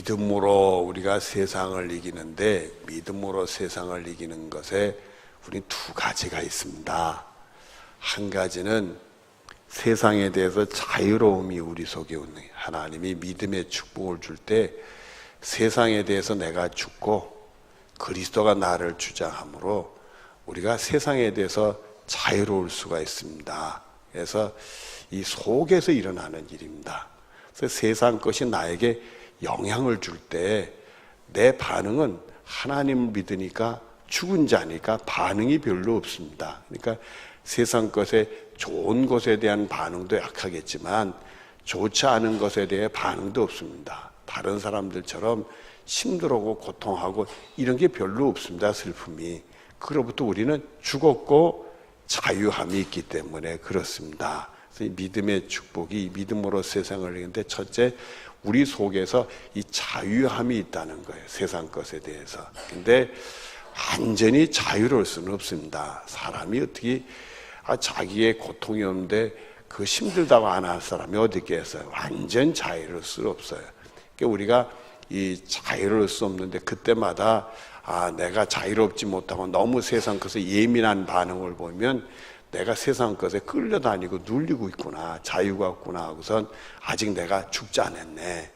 믿음으로 우리가 세상을 이기는데, 믿음으로 세상을 이기는 것에 우리 두 가지가 있습니다. 한 가지는 세상에 대해서 자유로움이 우리 속에 있는, 하나님이 믿음의 축복을 줄 때 세상에 대해서 내가 죽고 그리스도가 나를 주장함으로 우리가 세상에 대해서 자유로울 수가 있습니다. 그래서 이 속에서 일어나는 일입니다. 그래서 세상 것이 나에게 영향을 줄 때 내 반응은 하나님을 믿으니까, 죽은 자니까 반응이 별로 없습니다. 그러니까 세상 것에 좋은 것에 대한 반응도 약하겠지만 좋지 않은 것에 대해 반응도 없습니다. 다른 사람들처럼 힘들고 고통하고 이런 게 별로 없습니다. 슬픔이. 그로부터 우리는 죽었고 자유함이 있기 때문에 그렇습니다. 그래서 이 믿음의 축복이, 믿음으로 세상을 이기는데 첫째, 우리 속에서 이 자유함이 있다는 거예요. 세상 것에 대해서. 근데 완전히 자유로울 수는 없습니다. 사람이 어떻게 자기의 고통이 오는데 그 힘들다고 안 할 사람이 어디 있겠어요? 완전 자유로울 수 없어요. 그러니까 우리가 이 자유로울 수 없는데 그때마다 내가 자유롭지 못하고 너무 세상 것에 예민한 반응을 보면 내가 세상 것에 끌려다니고 눌리고 있구나, 자유가 없구나 하고선 아직 내가 죽지 않았네.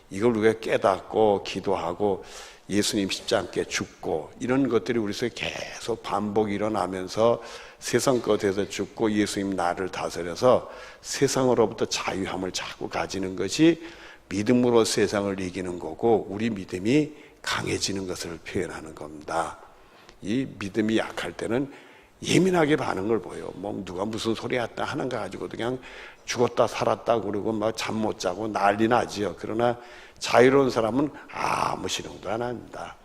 이걸 우리가 깨닫고 기도하고 예수님 십자가에 죽고 이런 것들이 우리 속에 계속 반복이 일어나면서 세상 것에서 죽고 예수님 나를 다스려서 세상으로부터 자유함을 자꾸 가지는 것이 믿음으로 세상을 이기는 거고, 우리 믿음이 강해지는 것을 표현하는 겁니다. 이 믿음이 약할 때는 예민하게 반응을 보여. 누가 무슨 소리 했다 하는 거 가지고도 그냥 죽었다 살았다 그러고 막 잠 못 자고 난리 나지요. 그러나 자유로운 사람은 아무 실형도 안 합니다.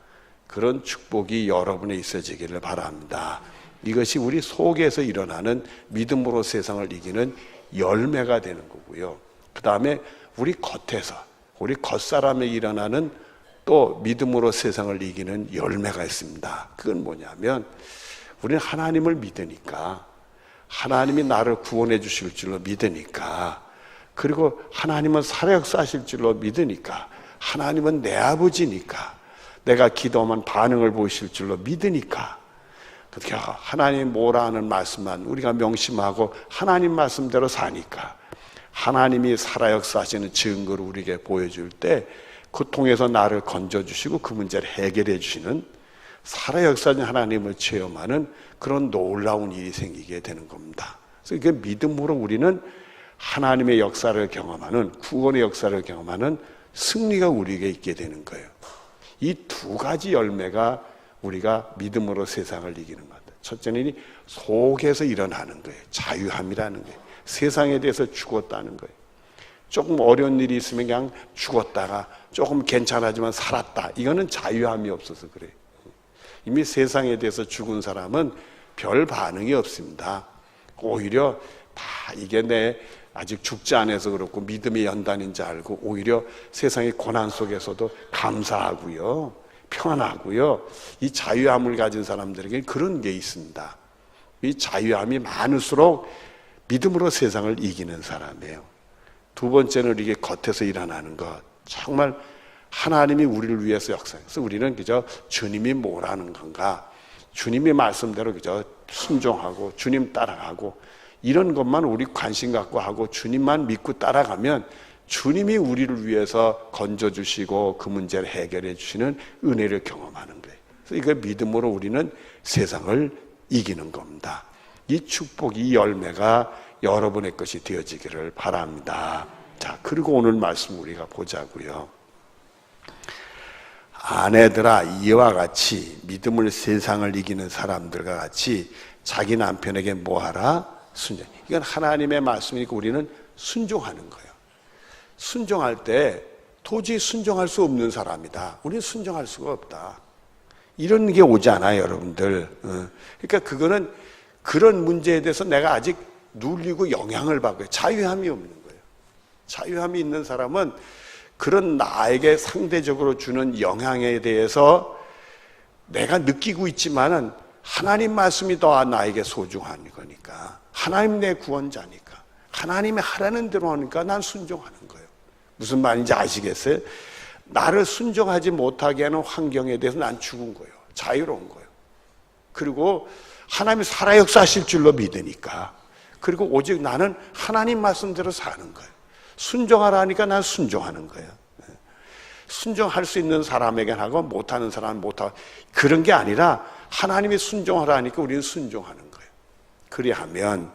그런 축복이 여러분에 있어지기를 바랍니다. 이것이 우리 속에서 일어나는 믿음으로 세상을 이기는 열매가 되는 거고요. 그 다음에 우리 겉에서, 우리 겉사람에 일어나는 또 믿음으로 세상을 이기는 열매가 있습니다. 그건 뭐냐면 우리는 하나님을 믿으니까, 하나님이 나를 구원해 주실 줄로 믿으니까, 그리고 하나님은 살아역사하실 줄로 믿으니까, 하나님은 내 아버지니까, 내가 기도하면 반응을 보이실 줄로 믿으니까, 그렇게 하나님 뭐라 하는 말씀만 우리가 명심하고 하나님 말씀대로 사니까 하나님이 살아역사하시는 증거를 우리에게 보여줄 때 그 통해서 나를 건져주시고 그 문제를 해결해 주시는, 살아역사하는 하나님을 체험하는 그런 놀라운 일이 생기게 되는 겁니다. 그래서 이게 믿음으로 우리는 하나님의 역사를 경험하는, 구원의 역사를 경험하는 승리가 우리에게 있게 되는 거예요. 이 두 가지 열매가 우리가 믿음으로 세상을 이기는 겁니다. 첫째는 속에서 일어나는 거예요. 자유함이라는 거예요. 세상에 대해서 죽었다는 거예요. 조금 어려운 일이 있으면 그냥 죽었다가 조금 괜찮아지만 살았다. 이거는 자유함이 없어서 그래요. 이미 세상에 대해서 죽은 사람은 별 반응이 없습니다. 오히려 다 이게 내 아직 죽지 않아서 그렇고 믿음의 연단인 줄 알고 오히려 세상의 고난 속에서도 감사하고요, 평안하고요. 이 자유함을 가진 사람들에게 그런 게 있습니다. 이 자유함이 많을수록 믿음으로 세상을 이기는 사람이에요. 두 번째는 이게 겉에서 일어나는 것. 정말 하나님이 우리를 위해서 역사해서 우리는 그저 주님이 뭐라는 건가, 주님의 말씀대로 그저 순종하고 주님 따라가고 이런 것만 우리 관심 갖고 하고 주님만 믿고 따라가면 주님이 우리를 위해서 건져주시고 그 문제를 해결해 주시는 은혜를 경험하는 거예요. 그래서 이거 믿음으로 우리는 세상을 이기는 겁니다. 이 축복, 이 열매가 여러분의 것이 되어지기를 바랍니다. 자, 그리고 오늘 말씀 우리가 보자고요. 아내들아, 이와 같이 믿음을 세상을 이기는 사람들과 같이 자기 남편에게 뭐하라? 순종. 이건 하나님의 말씀이니까 우리는 순종하는 거예요. 순종할 때 도저히 순종할 수 없는 사람이다, 우리는 순종할 수가 없다, 이런 게 오지 않아요, 여러분들. 그러니까 그거는 그런 문제에 대해서 내가 아직 눌리고 영향을 받고 자유함이 없는 거예요. 자유함이 있는 사람은 그런 나에게 상대적으로 주는 영향에 대해서 내가 느끼고 있지만은 하나님 말씀이 더 나에게 소중한 거니까, 하나님 내 구원자니까, 하나님이 하라는 대로 하니까 난 순종하는 거예요. 무슨 말인지 아시겠어요? 나를 순종하지 못하게 하는 환경에 대해서 난 죽은 거예요. 자유로운 거예요. 그리고 하나님이 살아 역사하실 줄로 믿으니까. 그리고 오직 나는 하나님 말씀대로 사는 거예요. 순종하라니까 난 순종하는 거예요. 순종할 수 있는 사람에게 하고 못하는 사람은 못하고, 그런 게 아니라 하나님이 순종하라니까 우리는 순종하는 거예요. 그리하면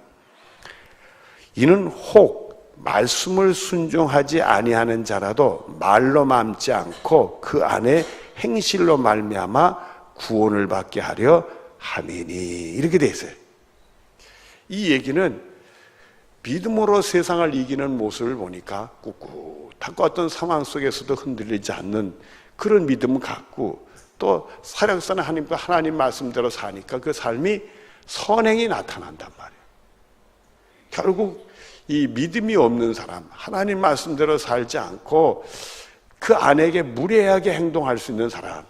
이는 혹 말씀을 순종하지 아니하는 자라도 말로 맘지 않고 그 안에 행실로 말미암아 구원을 받게 하려 함이니, 이렇게 돼 있어요. 이 얘기는 믿음으로 세상을 이기는 모습을 보니까 꿋꿋하고 어떤 상황 속에서도 흔들리지 않는 그런 믿음을 갖고, 또 사력사는 하나님과 하나님 말씀대로 사니까 그 삶이 선행이 나타난단 말이에요. 결국 이 믿음이 없는 사람, 하나님 말씀대로 살지 않고 그 아내에게 무례하게 행동할 수 있는 사람,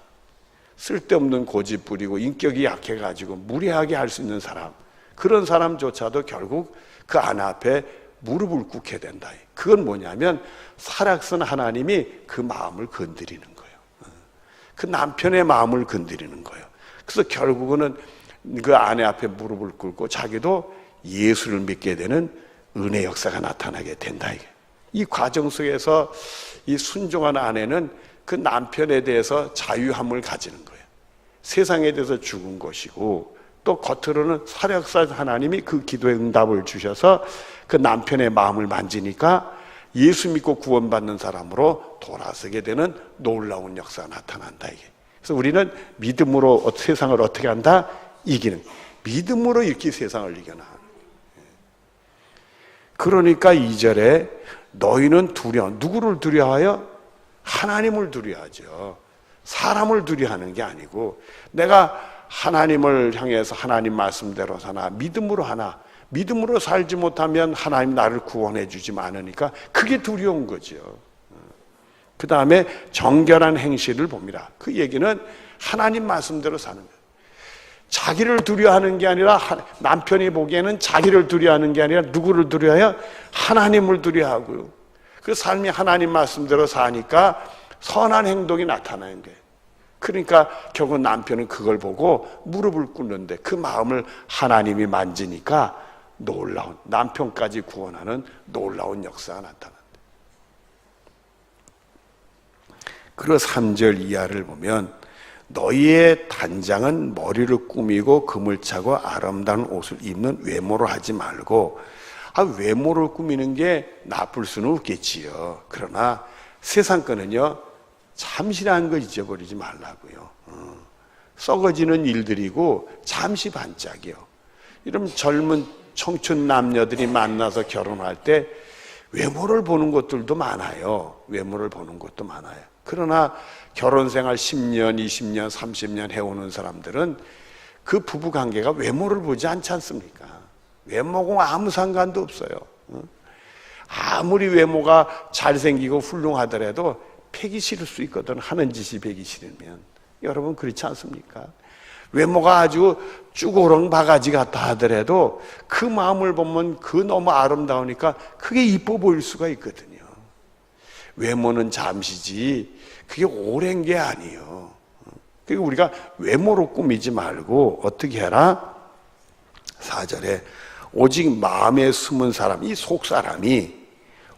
쓸데없는 고집 부리고 인격이 약해가지고 무례하게 할 수 있는 사람, 그런 사람조차도 결국 그 아내 앞에 무릎을 꿇게 된다. 그건 뭐냐면 사랑스러운 하나님이 그 마음을 건드리는 거예요. 그 남편의 마음을 건드리는 거예요. 그래서 결국은 그 아내 앞에 무릎을 꿇고 자기도 예수를 믿게 되는 은혜 역사가 나타나게 된다. 이 과정 속에서 이 순종한 아내는 그 남편에 대해서 자유함을 가지는 거예요. 세상에 대해서 죽은 것이고, 또 겉으로는 사력사 하나님이 그 기도에 응답을 주셔서 그 남편의 마음을 만지니까 예수 믿고 구원받는 사람으로 돌아서게 되는 놀라운 역사가 나타난다. 이게. 그래서 우리는 믿음으로 세상을 어떻게 한다? 이기는. 믿음으로 이렇게 세상을 이겨나. 그러니까 2절에 너희는 누구를 두려워하여? 하나님을 두려워하죠. 사람을 두려워하는 게 아니고, 내가 하나님을 향해서 하나님 말씀대로 사나 믿음으로 하나, 믿음으로 살지 못하면 하나님 나를 구원해 주지 않으니까 그게 두려운 거죠. 그 다음에 정결한 행실을 봅니다. 그 얘기는 하나님 말씀대로 사는 거예요. 자기를 두려워하는 게 아니라, 남편이 보기에는 자기를 두려워하는 게 아니라 누구를 두려워해요? 하나님을 두려워하고요. 그 삶이 하나님 말씀대로 사니까 선한 행동이 나타나는 거예요. 그러니까 결국 남편은 그걸 보고 무릎을 꿇는데 그 마음을 하나님이 만지니까 놀라운, 남편까지 구원하는 놀라운 역사가 나타난다. 그리고 3절 이하를 보면 너희의 단장은 머리를 꾸미고 금을 차고 아름다운 옷을 입는 외모로 하지 말고, 외모를 꾸미는 게 나쁠 수는 없겠지요. 그러나 세상 거는요, 잠시라는 거 잊어버리지 말라고요. 썩어지는 일들이고 잠시 반짝이요. 이런 젊은 청춘 남녀들이 만나서 결혼할 때 외모를 보는 것들도 많아요. 외모를 보는 것도 많아요. 그러나 결혼 생활 10년, 20년, 30년 해오는 사람들은 그 부부 관계가 외모를 보지 않지 않습니까? 외모가 아무 상관도 없어요. 아무리 외모가 잘생기고 훌륭하더라도 패기 싫을 수 있거든. 하는 짓이 배기 싫으면. 여러분 그렇지 않습니까? 외모가 아주 쭈그렁 바가지 같다 하더라도 그 마음을 보면 그 너무 아름다우니까 그게 이뻐 보일 수가 있거든요. 외모는 잠시지 그게 오랜 게 아니에요. 그러니까 우리가 외모로 꾸미지 말고 어떻게 해라? 4절에 오직 마음에 숨은 사람, 이 속 사람이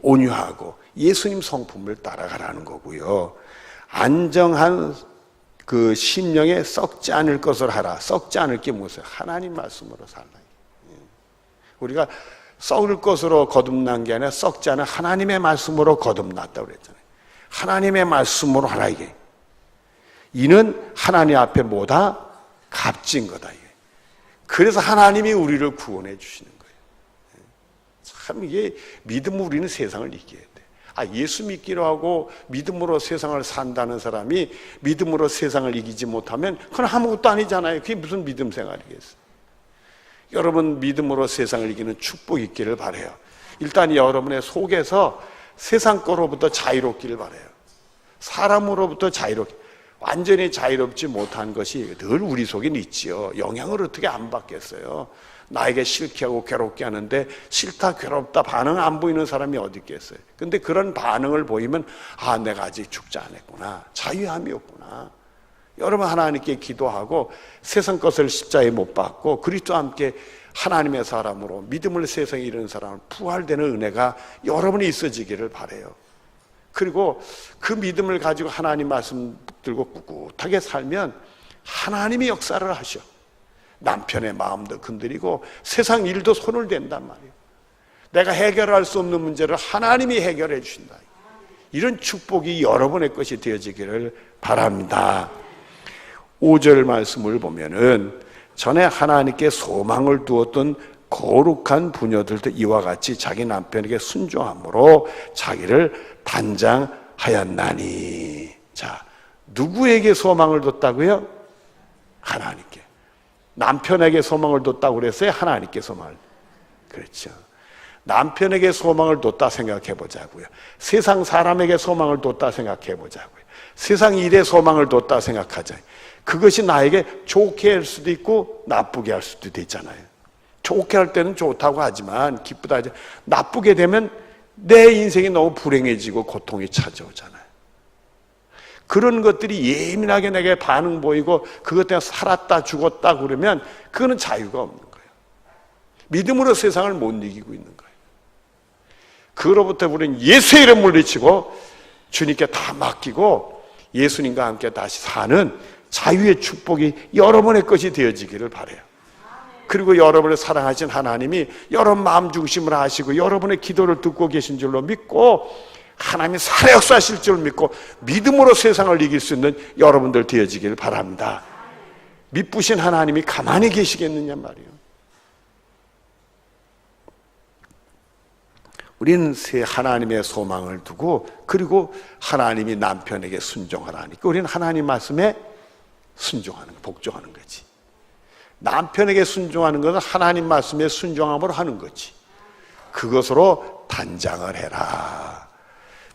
온유하고 예수님 성품을 따라가라는 거고요. 안정한 그 심령에 썩지 않을 것을 하라. 썩지 않을 게 무엇이에요? 하나님 말씀으로 살라. 우리가 썩을 것으로 거듭난 게 아니라 썩지 않은 하나님의 말씀으로 거듭났다고 그랬잖아요. 하나님의 말씀으로 하라 이게. 이는 하나님 앞에 뭐다? 값진 거다 이게. 그래서 하나님이 우리를 구원해 주시는 거예요. 참 이게 믿음으로 우리는 세상을 이겨야 돼. 예수 믿기로 하고 믿음으로 세상을 산다는 사람이 믿음으로 세상을 이기지 못하면 그건 아무것도 아니잖아요. 그게 무슨 믿음 생활이겠어요. 여러분 믿음으로 세상을 이기는 축복 있기를 바라요. 일단 여러분의 속에서 세상 거로부터 자유롭기를 바라요. 사람으로부터 자유롭게, 완전히 자유롭지 못한 것이 늘 우리 속에 있지요. 영향을 어떻게 안 받겠어요. 나에게 싫게 하고 괴롭게 하는데 싫다 괴롭다 반응 안 보이는 사람이 어디 있겠어요. 근데 그런 반응을 보이면 아, 내가 아직 죽지 않았구나, 자유함이 없구나. 여러분, 하나님께 기도하고 세상 것을 십자가에 못 박고 그리스도와 함께 하나님의 사람으로 믿음을 세상에 이루는 사람을 부활되는 은혜가 여러분이 있어지기를 바라요. 그리고 그 믿음을 가지고 하나님 말씀 들고 꿋꿋하게 살면 하나님이 역사를 하셔. 남편의 마음도 건드리고 세상 일도 손을 댄단 말이에요. 내가 해결할 수 없는 문제를 하나님이 해결해 주신다. 이런 축복이 여러분의 것이 되어지기를 바랍니다. 5절 말씀을 보면은 전에 하나님께 소망을 두었던 거룩한 부녀들도 이와 같이 자기 남편에게 순종함으로 자기를 단장하였나니. 자, 누구에게 소망을 뒀다고요? 하나님께. 남편에게 소망을 뒀다고 그랬어요? 하나님께 소망을. 그렇죠. 남편에게 소망을 뒀다 생각해 보자고요. 세상 사람에게 소망을 뒀다 생각해 보자고요. 세상 일에 소망을 뒀다 생각하자. 그것이 나에게 좋게 할 수도 있고 나쁘게 할 수도 있잖아요. 좋게 할 때는 좋다고 하지만, 기쁘다 하지, 나쁘게 되면 내 인생이 너무 불행해지고 고통이 찾아오잖아요. 그런 것들이 예민하게 내게 반응 보이고 그것 때문에 살았다 죽었다 그러면 그거는 자유가 없는 거예요. 믿음으로 세상을 못 이기고 있는 거예요. 그로부터 우리는 예수의 이름 물리치고 주님께 다 맡기고 예수님과 함께 다시 사는 자유의 축복이 여러분의 것이 되어지기를 바라요. 그리고 여러분을 사랑하신 하나님이 여러분 마음 중심으로 하시고 여러분의 기도를 듣고 계신 줄로 믿고 하나님이 살아 역사하실 줄 믿고 믿음으로 세상을 이길 수 있는 여러분들 되어지기를 바랍니다. 미쁘신 하나님이 가만히 계시겠느냐 말이에요. 우리는 하나님의 소망을 두고 그리고 하나님이 남편에게 순종하라니까 우리는 하나님 말씀에 순종하는, 복종하는 거지. 남편에게 순종하는 것은 하나님 말씀에 순종함으로 하는 거지. 그것으로 단장을 해라.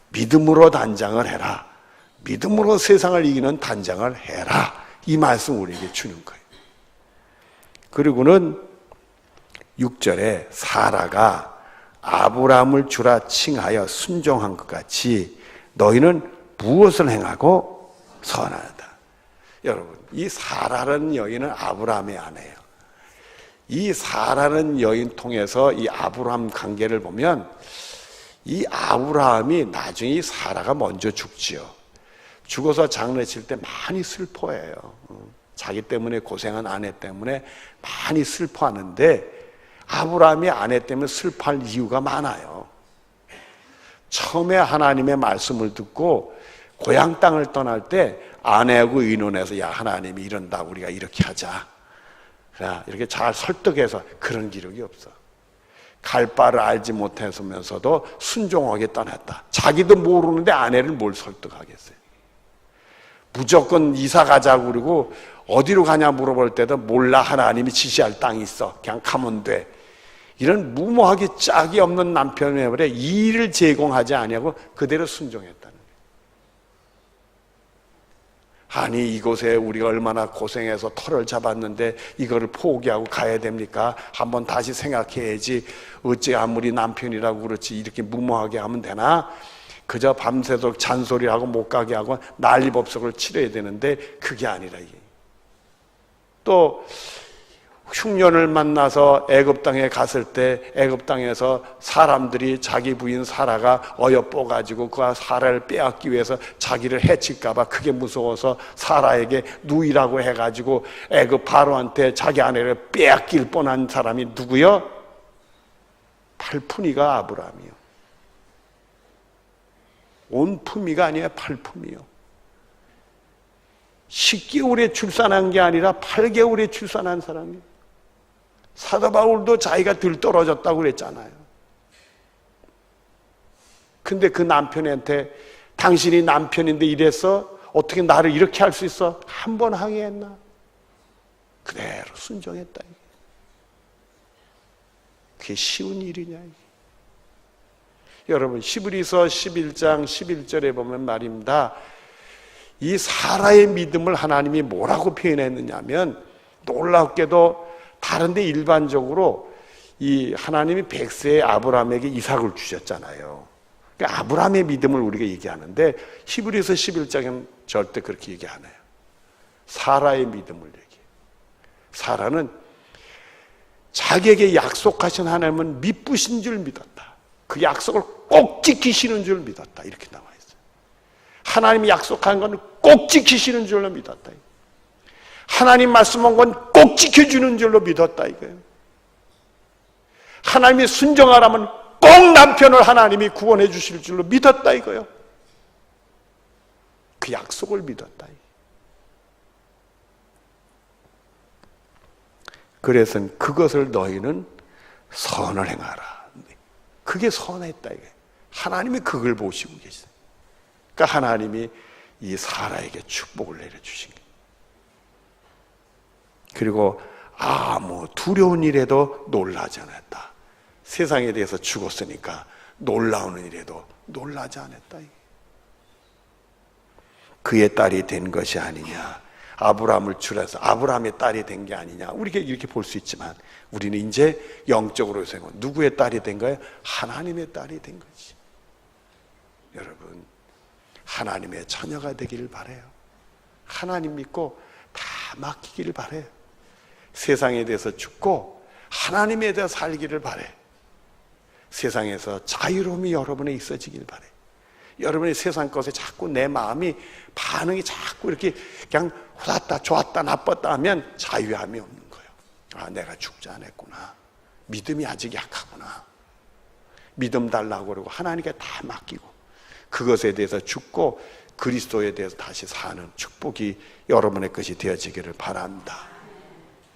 믿음으로 단장을 해라. 믿음으로 세상을 이기는 단장을 해라. 이 말씀 우리에게 주는 거예요. 그리고는 6절에 사라가 아브라함을 주라 칭하여 순종한 것 같이 너희는 무엇을 행하고 선하다. 여러분, 이 사라라는 여인은 아브라함의 아내예요. 이 사라는 여인 통해서 이 아브라함 관계를 보면 이 아브라함이 나중에 이 사라가 먼저 죽지요. 죽어서 장례칠 때 많이 슬퍼해요. 자기 때문에 고생한 아내 때문에 많이 슬퍼하는데 아브라함이 아내 때문에 슬퍼할 이유가 많아요. 처음에 하나님의 말씀을 듣고 고향 땅을 떠날 때 아내하고 의논해서 야, 하나님이 이런다, 우리가 이렇게 하자. 그래, 이렇게 잘 설득해서 그런 기록이 없어. 갈 바를 알지 못했으면서도 순종하게 떠났다. 자기도 모르는데 아내를 뭘 설득하겠어요. 무조건 이사 가자고 그러고 어디로 가냐 물어볼 때도 몰라, 하나님이 지시할 땅이 있어, 그냥 가면 돼. 이런 무모하게 짝이 없는 남편에 일을 제공하지 아니하고 그대로 순종했다는 거예요. 아니, 이곳에 우리가 얼마나 고생해서 터를 잡았는데 이거를 포기하고 가야 됩니까? 한번 다시 생각해야지. 어찌 아무리 남편이라고 그렇지 이렇게 무모하게 하면 되나? 그저 밤새도록 잔소리하고 못 가게 하고 난리법석을 치러야 되는데 그게 아니라 이게. 또 흉년을 만나서 애굽 땅에 갔을 때 애굽 땅에서 사람들이 자기 부인 사라가 어여뻐 가지고 그 사라를 빼앗기 위해서 자기를 해칠까 봐 그게 무서워서 사라에게 누이라고 해 가지고 애굽 바로한테 자기 아내를 빼앗길 뻔한 사람이 누구요? 팔푼이가 아브라함이요. 온품이가 아니에요. 팔품이요. 10개월에 출산한 게 아니라 8개월에 출산한 사람이에요. 사도 바울도 자기가 덜 떨어졌다고 그랬잖아요. 근데 그 남편한테 당신이 남편인데 이래서 어떻게 나를 이렇게 할 수 있어? 한 번 항의했나? 그대로 순종했다. 그게 쉬운 일이냐? 여러분, 히브리서 11장 11절에 보면 말입니다. 이 사라의 믿음을 하나님이 뭐라고 표현했느냐 하면 놀랍게도 다른데 일반적으로 이 하나님이 100세의 아브라함에게 이삭을 주셨잖아요. 그러니까 아브라함의 믿음을 우리가 얘기하는데 히브리서 11장은 절대 그렇게 얘기 안 해요. 사라의 믿음을 얘기해요. 사라는 자기에게 약속하신 하나님은 미쁘신 줄 믿었다. 그 약속을 꼭 지키시는 줄 믿었다. 이렇게 나와 있어요. 하나님이 약속한 건 꼭 지키시는 줄로 믿었다. 하나님 말씀한 건 꼭 지켜주는 줄로 믿었다 이거예요. 하나님이 순종하라면 꼭 남편을 하나님이 구원해 주실 줄로 믿었다 이거예요. 그 약속을 믿었다. 그래서 그것을 너희는 선을 행하라. 그게 선했다 이거예요. 하나님이 그걸 보시고 계세요. 그러니까 하나님이 이 사라에게 축복을 내려주신 거예요. 그리고 아무 두려운 일에도 놀라지 않았다. 세상에 대해서 죽었으니까 놀라우는 일에도 놀라지 않았다. 그의 딸이 된 것이 아니냐. 아브라함을 줄여서 아브라함의 딸이 된 게 아니냐. 우리가 이렇게 볼 수 있지만 우리는 이제 영적으로 생각. 누구의 딸이 된 거예요? 하나님의 딸이 된 거지. 여러분, 하나님의 자녀가 되기를 바라요. 하나님 믿고 다 맡기기를 바라요. 세상에 대해서 죽고 하나님에 대해서 살기를 바라요. 세상에서 자유로움이 여러분에 있어지길 바라요. 여러분이 세상 것에 자꾸 내 마음이 반응이 자꾸 이렇게 그냥 좋았다 좋았다 나빴다 하면 자유함이 없는 거예요. 아, 내가 죽지 않았구나. 믿음이 아직 약하구나. 믿음 달라고 그러고 하나님께 다 맡기고 그것에 대해서 죽고 그리스도에 대해서 다시 사는 축복이 여러분의 것이 되어지기를 바랍니다.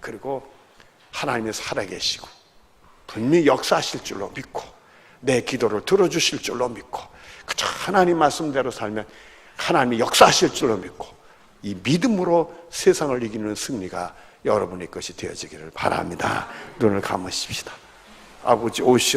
그리고 하나님이 살아계시고 분명히 역사하실 줄로 믿고 내 기도를 들어주실 줄로 믿고 그저 하나님 말씀대로 살면 하나님이 역사하실 줄로 믿고 이 믿음으로 세상을 이기는 승리가 여러분의 것이 되어지기를 바랍니다. 눈을 감으십시다. 아버지 오시오.